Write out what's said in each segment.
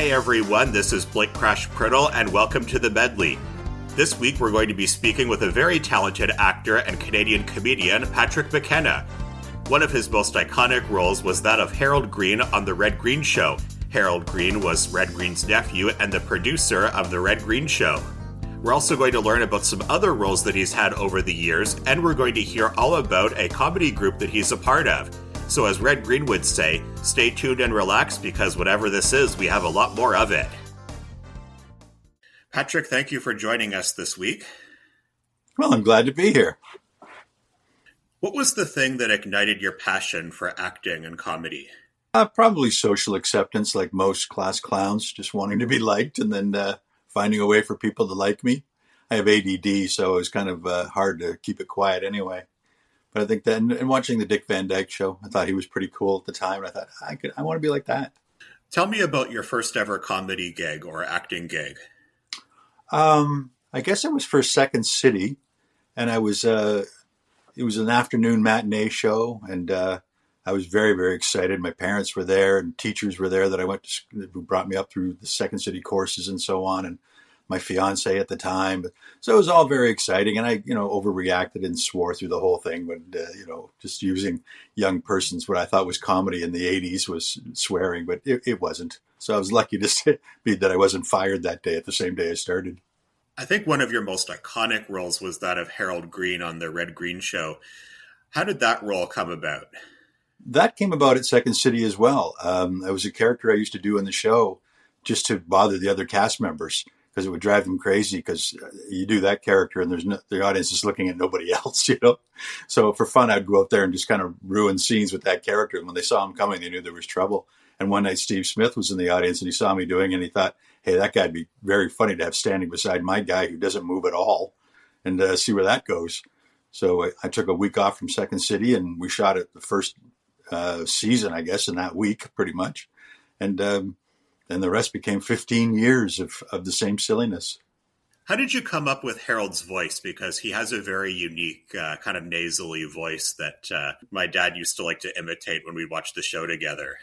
Hey everyone, this is Blake Crash Priddle, and welcome to The Medley. This week we're going to be speaking with a very talented actor and Canadian comedian, Patrick McKenna. One of his most iconic roles was that of Harold Green on The Red Green Show. Harold Green was Red Green's nephew and the producer of The Red Green Show. We're also going to learn about some other roles that he's had over the years, and we're going to hear all about a comedy group that he's a part of. So as Red Green would say, stay tuned and relax, because whatever this is, we have a lot more of it. Patrick, thank you for joining us this week. Well, I'm glad to be here. What was the thing that ignited your passion for acting and comedy? Probably social acceptance, like most class clowns, just wanting to be liked and then finding a way for people to like me. I have ADD, so it was kind of hard to keep it quiet anyway. But I think that, and watching the Dick Van Dyke Show, I thought he was pretty cool at the time. And I thought, I want to be like that. Tell me about your first ever comedy gig or acting gig. I guess it was for Second City, and it was an afternoon matinee show, and I was very, very excited. My parents were there, and teachers were there that I went to, who brought me up through the Second City courses and so on, and my fiance at the time. So it was all very exciting, and I, overreacted and swore through the whole thing. But just using young persons, what I thought was comedy in the '80s was swearing, but it wasn't. So I was lucky to be that I wasn't fired that day, at the same day I started. I think one of your most iconic roles was that of Harold Green on The Red Green Show. How did that role come about? That came about at Second City as well. It was a character I used to do in the show just to bother the other cast members, because it would drive them crazy, because you do that character and the audience is looking at nobody else, So for fun, I'd go out there and just kind of ruin scenes with that character. And when they saw him coming, they knew there was trouble. And one night Steve Smith was in the audience and he saw me doing it, and he thought, hey, that guy'd be very funny to have standing beside my guy who doesn't move at all, and see where that goes. So I took a week off from Second City, and we shot it the first season, I guess, in that week, pretty much. And then the rest became 15 years of the same silliness. How did you come up with Harold's voice? Because he has a very unique, kind of nasally voice that my dad used to like to imitate when we'd watch the show together.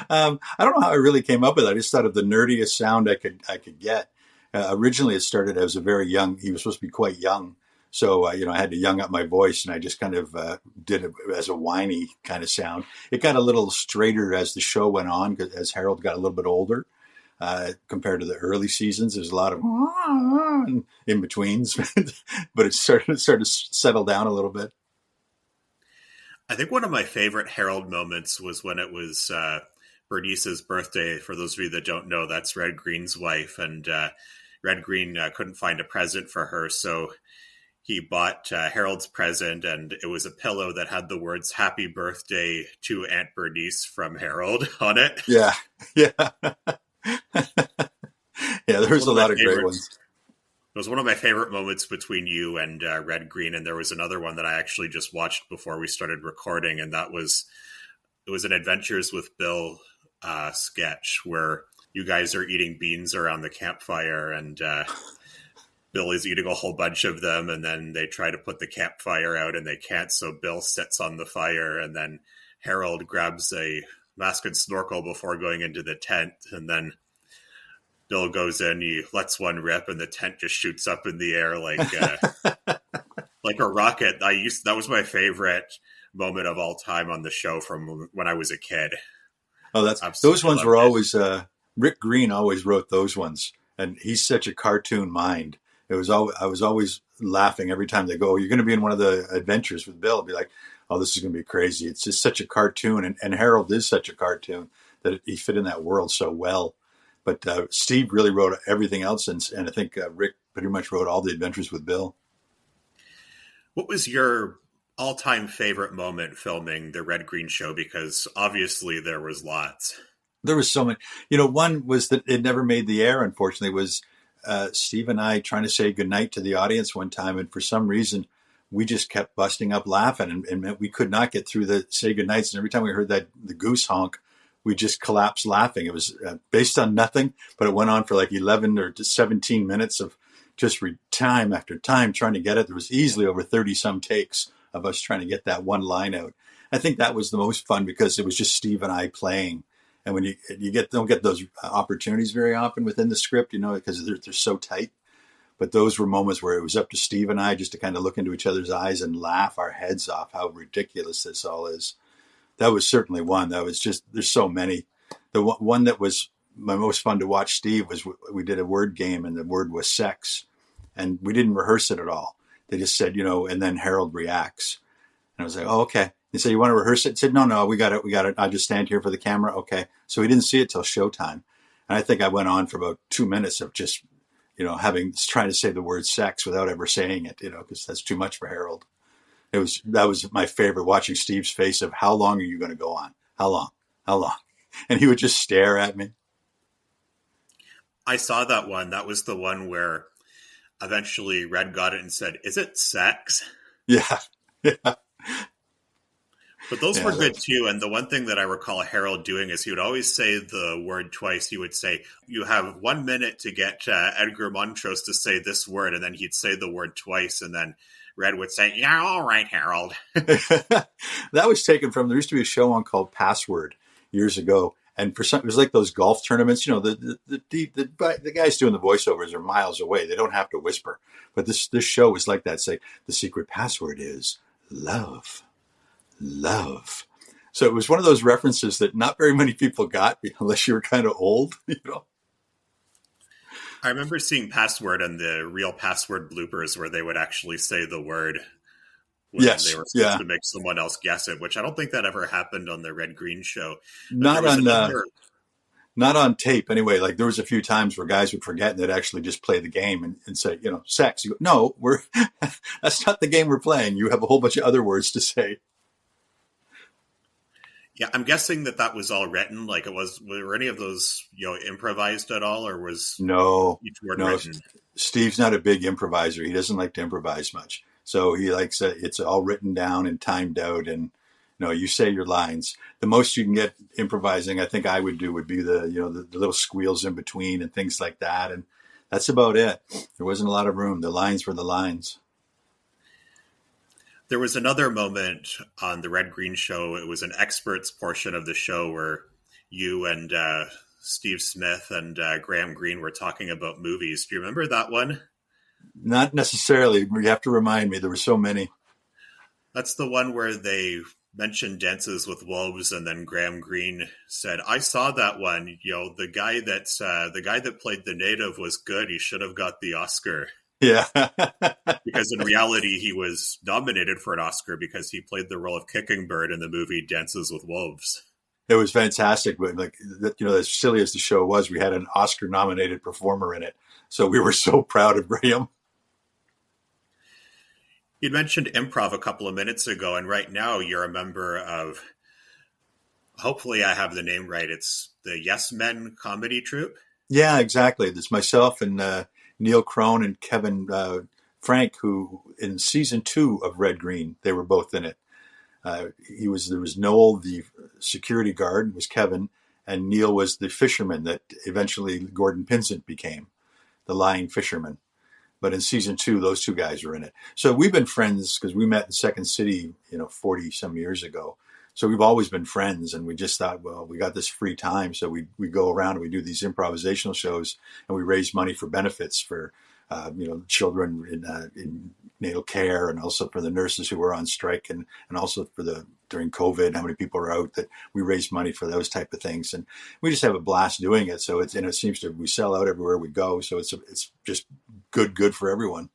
I don't know how I really came up with it. I just thought of the nerdiest sound I could get. Originally, it started as a very young. He was supposed to be quite young, so I had to young up my voice, and I just kind of did it as a whiny kind of sound. It got a little straighter as the show went on, as Harold got a little bit older compared to the early seasons. There's a lot of in betweens, but it started to settle down a little bit. I think one of my favorite Harold moments was when it was Bernice's birthday. For those of you that don't know, that's Red Green's wife, and Red Green couldn't find a present for her, so he bought Harold's present, and it was a pillow that had the words "Happy Birthday to Aunt Bernice" from Harold on it. Yeah. Yeah, there was a lot of great ones. It was one of my favorite moments between you and Red Green, and there was another one that I actually just watched before we started recording, and it was an Adventures with Bill sketch where you guys are eating beans around the campfire, and Bill is eating a whole bunch of them, and then they try to put the campfire out, and they can't, so Bill sits on the fire, and then Harold grabs a mask and snorkel before going into the tent, and then Bill goes in, he lets one rip, and the tent just shoots up in the air like like a rocket. That was my favorite moment of all time on the show from when I was a kid. Oh, those ones were always Rick Green always wrote those ones, and he's such a cartoon mind. I was always laughing every time they go, "Oh, you're going to be in one of the adventures with Bill." I'd be like, "Oh, this is going to be crazy." It's just such a cartoon, and Harold is such a cartoon that he fit in that world so well. But Steve really wrote everything else, and I think Rick pretty much wrote all the adventures with Bill. What was your all-time favorite moment filming The Red Green Show? Because obviously there was lots. There was so many. One was that it never made the air, unfortunately, was Steve and I trying to say goodnight to the audience one time, and for some reason we just kept busting up laughing, and we could not get through the say goodnights, and every time we heard the goose honk, we just collapsed laughing. It was based on nothing, but it went on for like 11 or 17 minutes of just time after time trying to get it. There was easily over 30 some takes of us trying to get that one line out. I think that was the most fun because it was just Steve and I playing, And when you don't get those opportunities very often within the script, because they're so tight. But those were moments where it was up to Steve and I just to kind of look into each other's eyes and laugh our heads off how ridiculous this all is. That was certainly one. That was just, there's so many. The one that was my most fun to watch, Steve, was we did a word game and the word was sex. And we didn't rehearse it at all. They just said, and then Harold reacts. And I was like, oh, okay. He said, you want to rehearse it? I said, no, we got it. I'll just stand here for the camera. Okay. So we didn't see it till showtime. And I think I went on for about 2 minutes of just, trying to say the word sex without ever saying it, because that's too much for Harold. That was my favorite, watching Steve's face of how long are you going to go on? How long? How long? And he would just stare at me. I saw that one. That was the one where eventually Red got it and said, is it sex? Yeah. Yeah. But those were good too. And the one thing that I recall Harold doing is he would always say the word twice. He would say, you have 1 minute to get Edgar Montrose to say this word. And then he'd say the word twice. And then Red would say, yeah, all right, Harold. That was taken from, there used to be a show on called Password years ago. And for some, it was like those golf tournaments, the guys doing the voiceovers are miles away. They don't have to whisper. But this show was like that. Say, the secret password is love. Love. So it was one of those references that not very many people got unless you were kind of old, I remember seeing Password and the real Password bloopers where they would actually say the word when they were supposed to make someone else guess it, which I don't think that ever happened on the Red Green show. Not on tape anyway. Like there was a few times where guys would forget and they'd actually just play the game and say, sex. You go, no, that's not the game we're playing. You have a whole bunch of other words to say. Yeah, I'm guessing that was all written. Like were any of those, improvised at all, or was each word written? Steve's not a big improviser. He doesn't like to improvise much. So he likes it's all written down and timed out, and you say your lines. The most you can get improvising, I think I would do, would be the little squeals in between and things like that, and that's about it. There wasn't a lot of room. The lines were the lines. There was another moment on the Red Green show. It was an experts portion of the show where you and Steve Smith and Graham Greene were talking about movies. Do you remember that one? Not necessarily. You have to remind me. There were so many. That's the one where they mentioned Dances with Wolves, and then Graham Greene said, "I saw that one. The guy that played the native was good. He should have got the Oscar." Yeah. Because in reality, he was nominated for an Oscar because he played the role of Kicking Bird in the movie Dances with Wolves. It was fantastic. But as silly as the show was, we had an Oscar nominated performer in it. So we were so proud of Graham. You mentioned improv a couple of minutes ago, and right now you're a member of, hopefully I have the name right, it's the Yes Men comedy troupe? Yeah, exactly. There's myself and Neil Crone and Kevin Frank, who in season 2 of Red Green, they were both in it. There was Noel, the security guard, was Kevin, and Neil was the fisherman that eventually Gordon Pinsent became, the lying fisherman. But in season 2, those two guys were in it. So we've been friends because we met in Second City, 40 some years ago. So we've always been friends, and we just thought, well, we got this free time, so we go around and we do these improvisational shows, and we raise money for benefits for children in natal care, and also for the nurses who were on strike, and also for during COVID, how many people are out, that we raise money for those type of things, and we just have a blast doing it. So it seems to, we sell out everywhere we go, so it's just good for everyone.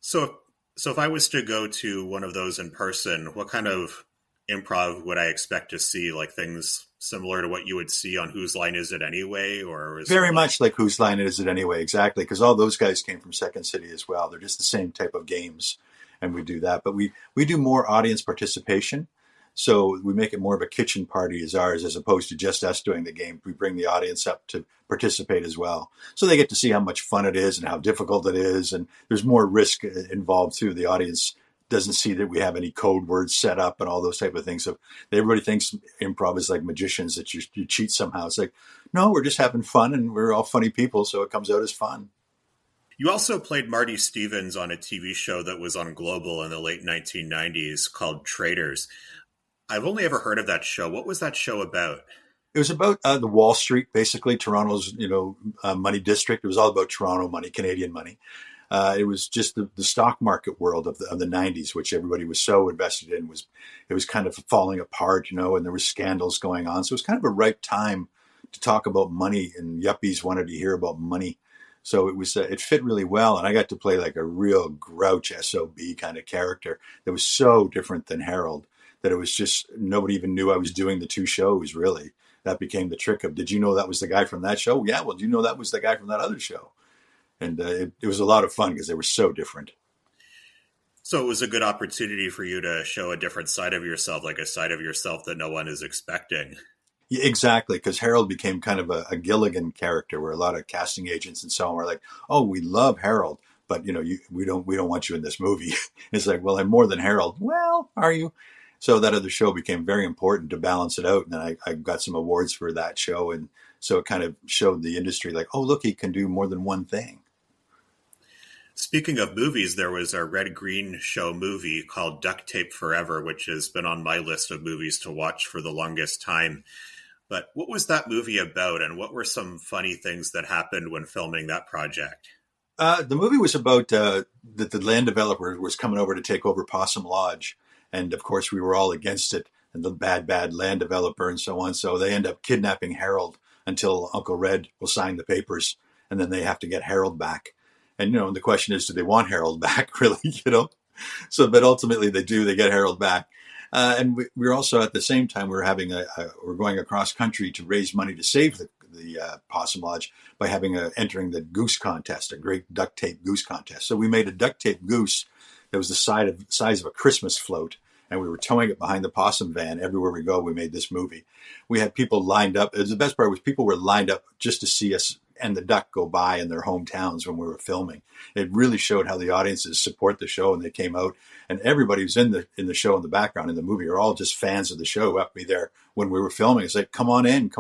So if I was to go to one of those in person, what kind of improv would I expect to see? Like things similar to what you would see on Whose Line Is It Anyway? Or very much like Whose Line Is It Anyway, exactly, because all those guys came from Second City as well. They're just the same type of games, and we do that. But we do more audience participation, so we make it more of a kitchen party as ours, as opposed to just us doing the game. We bring the audience up to participate as well, so they get to see how much fun it is and how difficult it is, and there's more risk involved too. The audience doesn't see that we have any code words set up and all those type of things. So everybody thinks improv is like magicians, that you cheat somehow. It's like, no, we're just having fun, and we're all funny people, so it comes out as fun. You also played Marty Stevens on a TV show that was on Global in the late 1990s called Traitors. I've only ever heard of that show. What was that show about? It was about the Wall Street, basically Toronto's, money district. It was all about Toronto money, Canadian money. It was just the stock market world of the 90s, which everybody was so invested in. It was kind of falling apart, and there were scandals going on. So it was kind of a ripe time to talk about money, and yuppies wanted to hear about money. So it fit really well, and I got to play like a real grouch SOB kind of character that was so different than Harold that it was just nobody even knew I was doing the two shows. Really, that became the trick of, did you know that was the guy from that show? Yeah, well, do you know that was the guy from that other show? And it was a lot of fun because they were so different. So it was a good opportunity for you to show a different side of yourself, like a side of yourself that no one is expecting. Yeah, exactly, because Harold became kind of a Gilligan character, where a lot of casting agents and so on were like, "Oh, we love Harold, but we don't want you in this movie." It's like, well, I'm more than Harold. Well, are you? So that other show became very important to balance it out, and I got some awards for that show, and so it kind of showed the industry like, oh, look, he can do more than one thing. Speaking of movies, there was a Red Green Show movie called Duct Tape Forever, which has been on my list of movies to watch for the longest time. But what was that movie about, and what were some funny things that happened when filming that project? The movie was about that the land developer was coming over to take over Possum Lodge, and of course we were all against it, and the bad land developer and so on. So they end up kidnapping Harold until Uncle Red will sign the papers, and then they have to get Harold back. And the question is, do they want Harold back, really? So, but ultimately they do. They get Harold back, and we were also at the same time we're going across country to raise money to save the Possum Lodge by entering the goose contest, a great duct tape goose contest. So we made a duct tape goose that was the size of a Christmas float, and we were towing it behind the possum van everywhere we go. We made this movie. We had people lined up. The best part was people were lined up just to see us and the duck go by in their hometowns when we were filming. It really showed how the audiences support the show, and they came out, and everybody who's in the show in the background in the movie are all just fans of the show. Up me there when we were filming, it's like, come on in,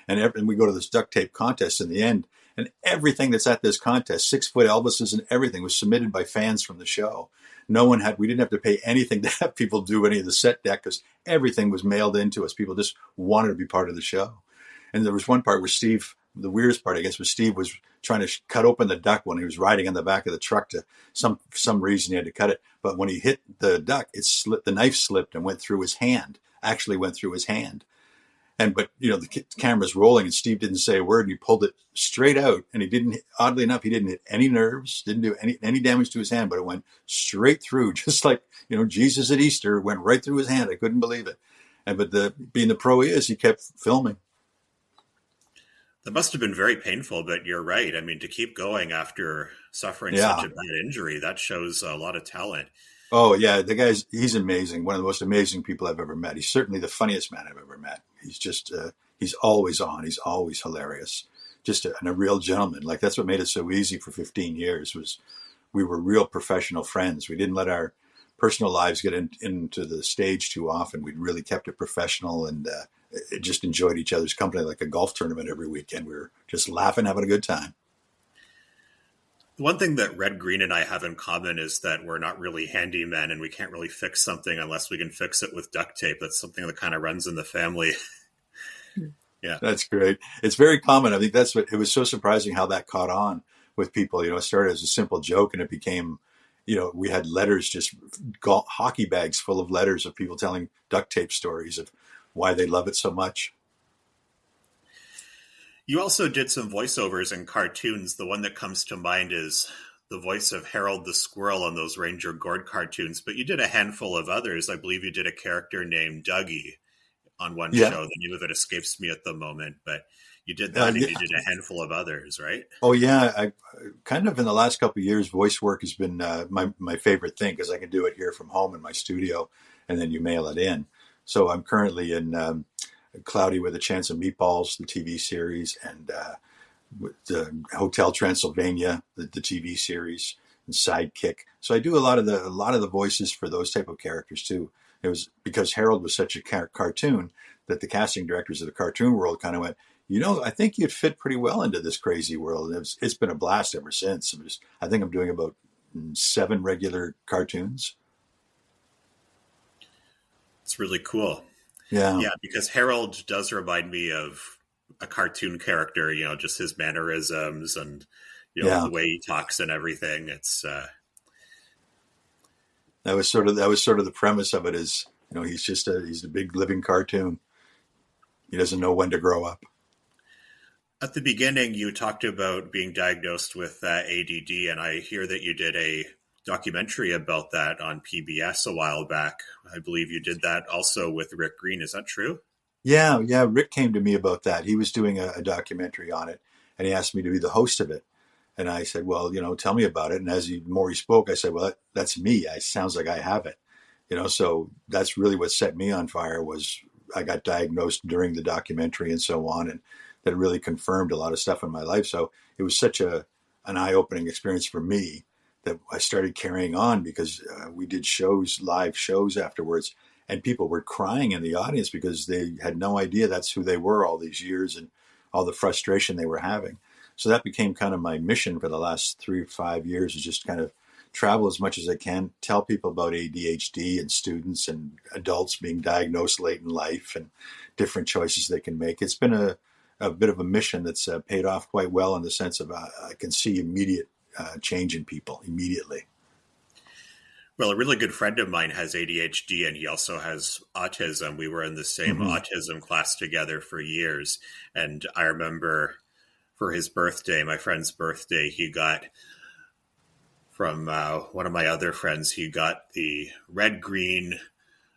and we go to this duct tape contest in the end, and everything that's at this contest, 6-foot Elvises and everything, was submitted by fans from the show. We didn't have to pay anything to have people do any of the set deck because everything was mailed into us. People just wanted to be part of the show. And there was one part where the weirdest part, I guess, was Steve was trying to cut open the duck when he was riding on the back of the truck. For some reason he had to cut it. But when he hit the duck, the knife slipped and went through his hand, actually went through his hand. But the camera's rolling and Steve didn't say a word, and he pulled it straight out, and oddly enough, he didn't hit any nerves, didn't do any damage to his hand, but it went straight through, just like, Jesus at Easter went right through his hand. I couldn't believe it. Being the pro he is, he kept filming. That must have been very painful, but you're right. I mean, to keep going after suffering such a bad injury, that shows a lot of talent. Oh, yeah. He's amazing. One of the most amazing people I've ever met. He's certainly the funniest man I've ever met. He's just, he's always on. He's always hilarious. And a real gentleman. Like, that's what made it so easy for 15 years was we were real professional friends. We didn't let our personal lives get into the stage too often. We'd really kept it professional and just enjoyed each other's company like a golf tournament every weekend. We were just laughing, having a good time. One thing that Red Green and I have in common is that we're not really handymen, and we can't really fix something unless we can fix it with duct tape. That's something that kind of runs in the family. Yeah. That's great. It's very common. I think it was so surprising how that caught on with people. It started as a simple joke, and it became, we had letters, just hockey bags full of letters of people telling duct tape stories of why they love it so much. You also did some voiceovers in cartoons. The one that comes to mind is the voice of Harold the Squirrel on those Ranger Gord cartoons, but you did a handful of others. I believe you did a character named Dougie on one show. The name of it escapes me at the moment, but you did that, and you did a handful of others, right? Oh, yeah. I kind of in the last couple of years, voice work has been my favorite thing because I can do it here from home in my studio, and then you mail it in. So I'm currently in Cloudy with a Chance of Meatballs, the TV series, and the Hotel Transylvania, the TV series, and Sidekick. So I do a lot of the voices for those type of characters too. It was because Harold was such a cartoon that the casting directors of the cartoon world kind of went, I think you'd fit pretty well into this crazy world. And it's been a blast ever since. I think I'm doing about 7 regular cartoons. It's really cool. Yeah, Yeah, because Harold does remind me of a cartoon character, just his mannerisms and, yeah. the way he talks and everything. It's, That was sort of the premise of it. Is he's a big living cartoon. He doesn't know when to grow up. at the beginning, you talked about being diagnosed with ADD, and I hear that you did a documentary about that on PBS a while back. I believe you did that also with Rick Green. Is that true? Yeah, yeah. Rick came to me about that. He was doing a documentary on it, and he asked me to be the host of it. And I said, well, tell me about it. And as more he spoke, I said, well, that's me. It sounds like I have it. So that's really what set me on fire. Was I got diagnosed during the documentary and so on, and that really confirmed a lot of stuff in my life. So it was such an eye-opening experience for me that I started carrying on, because we did live shows afterwards, and people were crying in the audience because they had no idea that's who they were all these years, and all the frustration they were having. So that became kind of my mission for the last 3 or 5 years, is just kind of travel as much as I can, tell people about ADHD and students and adults being diagnosed late in life and different choices they can make. It's been a bit of a mission that's paid off quite well, in the sense of I can see immediate change in people immediately. Well, a really good friend of mine has ADHD and he also has autism. We were in the same Mm-hmm. autism class together for years. And I remember for his birthday, my friend's birthday, he got from one of my other friends, he got the red green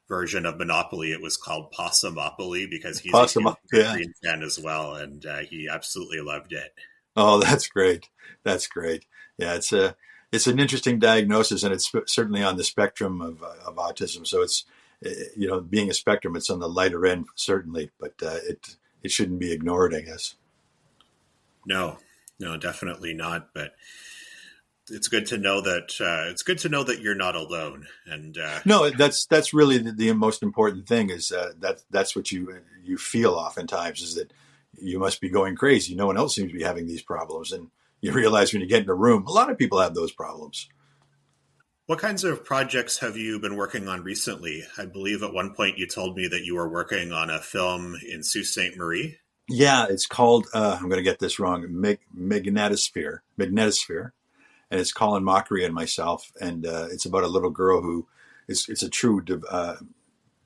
version of Monopoly. It was called Possumopoly because he's a Awesome. huge red Yeah. green fan as well. And he absolutely loved it. Oh, that's great. That's great. Yeah, it's an interesting diagnosis, and it's certainly on the spectrum of autism. So it's being a spectrum, it's on the lighter end certainly, but it shouldn't be ignored, I guess. No, no, definitely not. But it's good to know that you're not alone. And No, that's really the most important thing, is that's what you feel oftentimes, is that you must be going crazy. No one else seems to be having these problems, and you realize when you get in a room, a lot of people have those problems. what kinds of projects have you been working on recently? I believe at one point you told me that you were working on a film in Sault Ste. Marie. Yeah, it's called. I'm going to get this wrong. Magnetosphere, and it's Colin Mockery and myself, and it's about a little girl who it's a true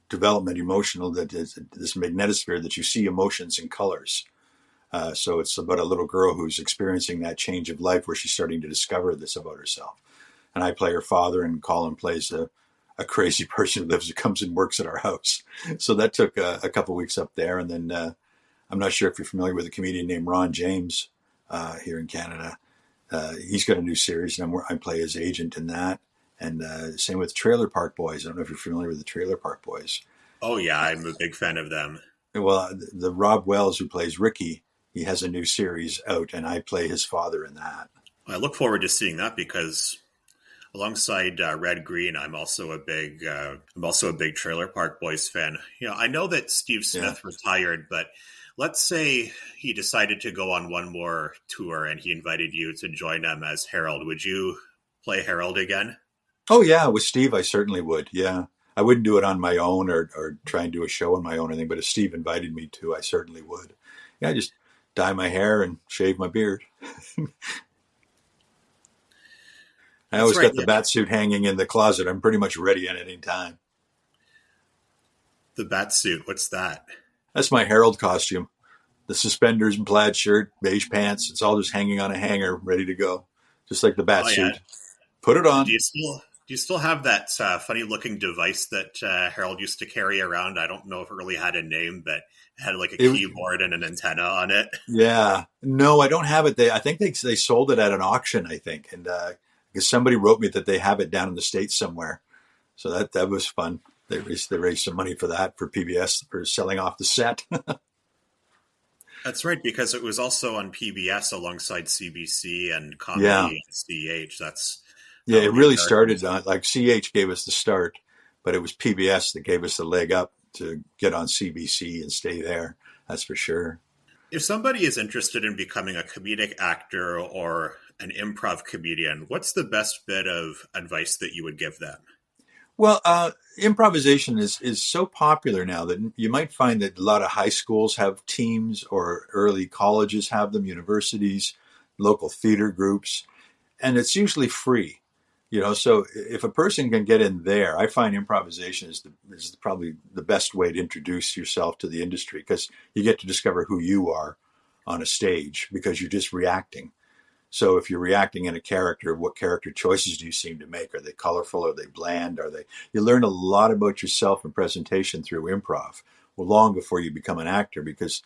development emotional, that is this magnetosphere that you see emotions and colors. So it's about a little girl who's experiencing that change of life, where she's starting to discover this about herself. And I play her father, and Colin plays a crazy person who comes and works at our house. So that took a couple of weeks up there, and then I'm not sure if you're familiar with a comedian named Ron James here in Canada. He's got a new series, and I play his agent in that. And same with Trailer Park Boys. I don't know if you're familiar with the Trailer Park Boys. Oh yeah, I'm a big fan of them. Well, the Rob Wells who plays Ricky, he has a new series out, and I play his father in that. I look forward to seeing that because alongside Red Green, I'm also a big Trailer Park Boys fan. I know that Steve Yeah. Smith retired, but let's say he decided to go on one more tour and he invited you to join him as Harold. Would you play Harold again? Oh yeah, with Steve, I certainly would. Yeah, I wouldn't do it on my own, or try and do a show on my own or anything. But if Steve invited me to, I certainly would. Yeah, I just dye my hair and shave my beard. I That's always right. got the Yeah, bat suit hanging in the closet. I'm pretty much ready at any time. the bat suit. What's that? That's my Harold costume. The suspenders and plaid shirt, beige pants. It's all just hanging on a hanger, ready to go, just like the bat Oh yeah. suit. Put it Do on. you still have that funny looking device that Harold used to carry around? I don't know if it really had a name, but it had like a It, keyboard and an antenna on it. yeah, no, I don't have it. I think they sold it at an auction. I think, and because somebody wrote me that they have it down in the States somewhere. So that was fun. They raised some money for that, for PBS, for selling off the set. That's right, because it was also on PBS alongside CBC and Yeah, Comedy and CH. That's yeah. how It the really started Americans. on, like, CH gave us the start, but it was PBS that gave us the leg up to get on CBC and stay there. That's for sure. If somebody is interested in becoming a comedic actor or an improv comedian, what's the best bit of advice that you would give them? Well, improvisation is so popular now that you might find that a lot of high schools have teams, or early colleges have them, universities, local theater groups, and it's usually free. So if a person can get in there, I find improvisation is probably the best way to introduce yourself to the industry, because you get to discover who you are on a stage because you're just reacting. So if you're reacting in a character, what character choices do you seem to make? Are they colorful? Are they bland? You learn a lot about yourself and presentation through improv, well, long before you become an actor, because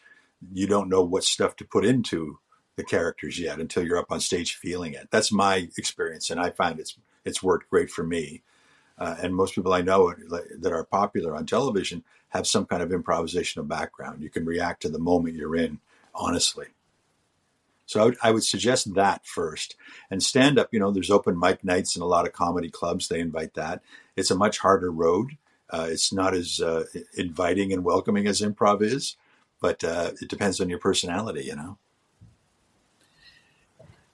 you don't know what stuff to put into the characters yet until you're up on stage feeling it. That's my experience, and I find it's worked great for me. And most people I know that are popular on television have some kind of improvisational background. You can react to the moment you're in, honestly. So I would suggest that first. And stand up, there's open mic nights in a lot of comedy clubs. They invite that. It's a much harder road. It's not as inviting and welcoming as improv is, but it depends on your personality.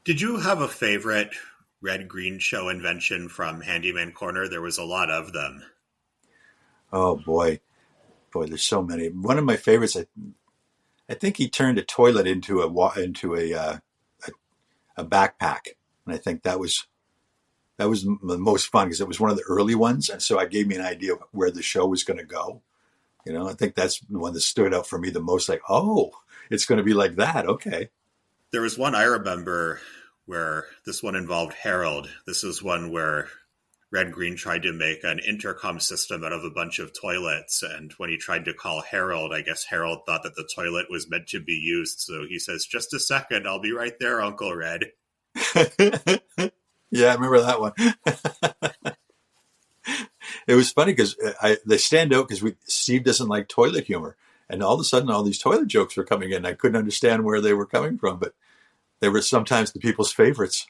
Did you have a favorite Red Green show invention from Handyman Corner? There was a lot of them. Oh boy, there's so many. One of my favorites, I think he turned a toilet into a backpack, and I think that was the most fun because it was one of the early ones, and so it gave me an idea of where the show was going to go. I think that's the one that stood out for me the most. Like, oh, it's going to be like that. Okay. There was one I remember where this one involved Harold. This is one where Red Green tried to make an intercom system out of a bunch of toilets. And when he tried to call Harold, I guess Harold thought that the toilet was meant to be used. So he says, "Just a second, I'll be right there, Uncle Red." Yeah, I remember that one. It was funny because they stand out because Steve doesn't like toilet humor. And all of a sudden, all these toilet jokes were coming in. I couldn't understand where they were coming from, but they were sometimes the people's favorites.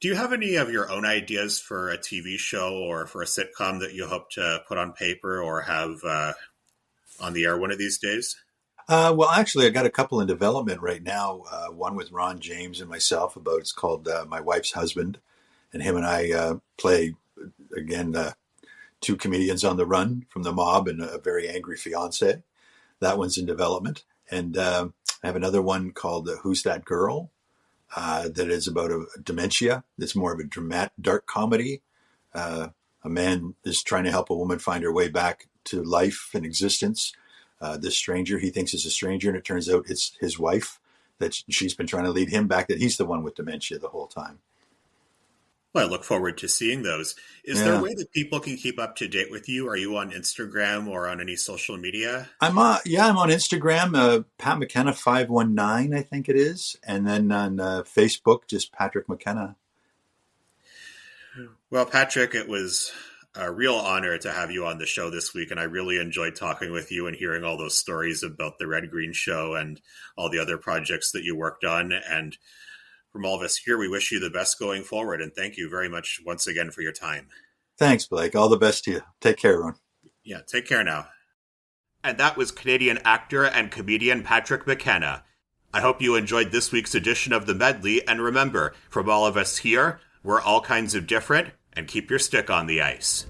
Do you have any of your own ideas for a TV show or for a sitcom that you hope to put on paper or have on the air one of these days? Well, actually, I got a couple in development right now. One with Ron James and myself it's called My Wife's Husband. And him and I play, again, two comedians on the run from the mob and a very angry fiance. That one's in development. And I have another one called Who's That Girl? That is about a dementia. It's more of a dark comedy. A man is trying to help a woman find her way back to life and existence. This stranger he thinks is a stranger, and it turns out it's his wife, that she's been trying to lead him back, that he's the one with dementia the whole time. Well, I look forward to seeing those. Is there a way that people can keep up to date with you? Are you on Instagram or on any social media? I'm on Instagram, Pat McKenna 519, I think it is, and then on Facebook, just Patrick McKenna. Well, Patrick, it was a real honor to have you on the show this week, and I really enjoyed talking with you and hearing all those stories about the Red Green Show and all the other projects that you worked on. And from all of us here, we wish you the best going forward, and thank you very much once again for your time. Thanks, Blake. All the best to you. Take care, everyone. Yeah, take care now. And that was Canadian actor and comedian Patrick McKenna. I hope you enjoyed this week's edition of The Medley, and remember, from all of us here, we're all kinds of different, and keep your stick on the ice.